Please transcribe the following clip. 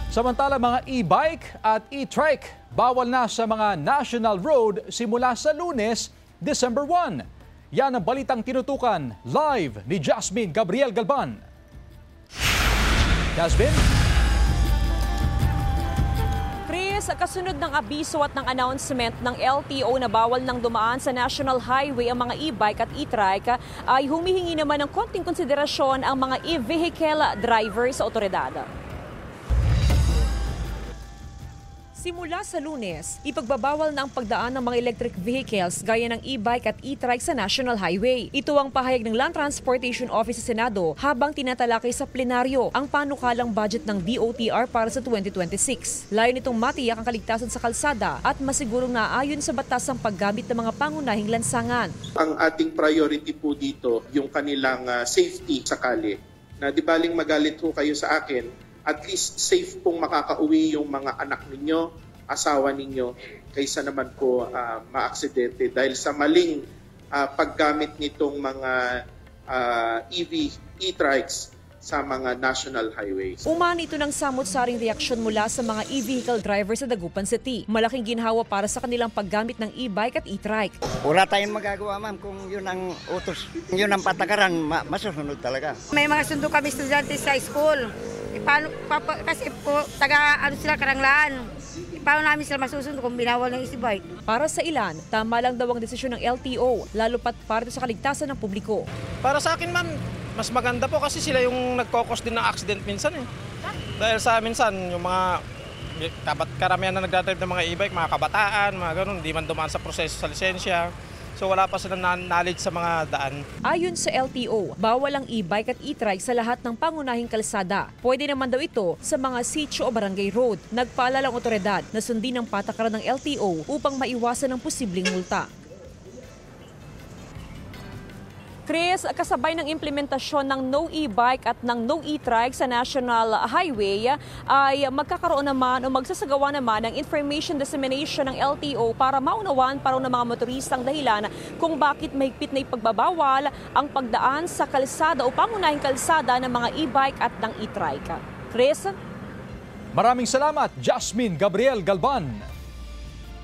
Samantala mga e-bike at e-trike bawal na sa mga national road simula sa Lunes, December 1. Yan ang balitang tinutukan live ni Jasmine Gabriel Galban. Jasmine? Chris, kasunod ng abiso at ng announcement ng LTO na bawal nang dumaan sa National Highway ang mga e-bike at e-trike, ay humihingi naman ng konting konsiderasyon ang mga e-vehicle drivers sa otoridad. Simula sa Lunes, ipagbabawal na ang pagdaan ng mga electric vehicles gaya ng e-bike at e-trike sa National Highway. Ito ang pahayag ng Land Transportation Office sa Senado habang tinatalakay sa plenaryo ang panukalang budget ng DOTR para sa 2026. Layon nitong matiyak ang kaligtasan sa kalsada at masigurong naayon sa batas ang paggamit ng mga pangunahing lansangan. Ang ating priority po dito, yung kanilang safety sa kalye. Na di baling magalit ho kayo sa akin, at least safe pong makakauwi yung mga anak ninyo, asawa ninyo, kaysa naman po maaksidente dahil sa maling paggamit nitong mga e-trikes sa mga national highways. Umani ito ng samot-saring reaksyon mula sa mga e-vehicle drivers sa Dagupan City. Malaking ginhawa para sa kanilang paggamit ng e-bike at e-trike. Wala tayong magagawa, ma'am, kung yun ang utos, yun ang patakaran, masusunod talaga. May mga sundo kami estudyante sa school. Kasi po, sila karanglaan. Paano namin sila masusunod kung binawal ng e-bike? Para sa ilan, tama lang daw ang desisyon ng LTO, lalo pat para sa kaligtasan ng publiko. Para sa akin, ma'am, mas maganda po kasi sila yung nagkokos din ng accident minsan eh. Dahil sa minsan, yung mga karamihan na nagdadrive ng mga e-bike, mga kabataan, mga ganun, hindi man dumaan sa proseso sa lisensya. So wala pa silang knowledge sa mga daan. Ayon sa LTO, bawal ang e-bike at e-trike sa lahat ng pangunahing kalsada. Pwede naman daw ito sa mga sitio o barangay road. Nagpaalala ang otoridad na sundin ang patakaran ng LTO upang maiwasan ang posibleng multa. Chris, kasabay ng implementasyon ng no e-bike at ng no e-trike sa National Highway ay magkakaroon naman o magsasagawa naman ng information dissemination ng LTO para maunawaan para ng mga motoristang dahilan kung bakit mahigpit na ipagbabawal ang pagdaan sa kalsada o pangunahing kalsada ng mga e-bike at ng e-trike. Chris? Maraming salamat, Jasmine Gabriel Galban.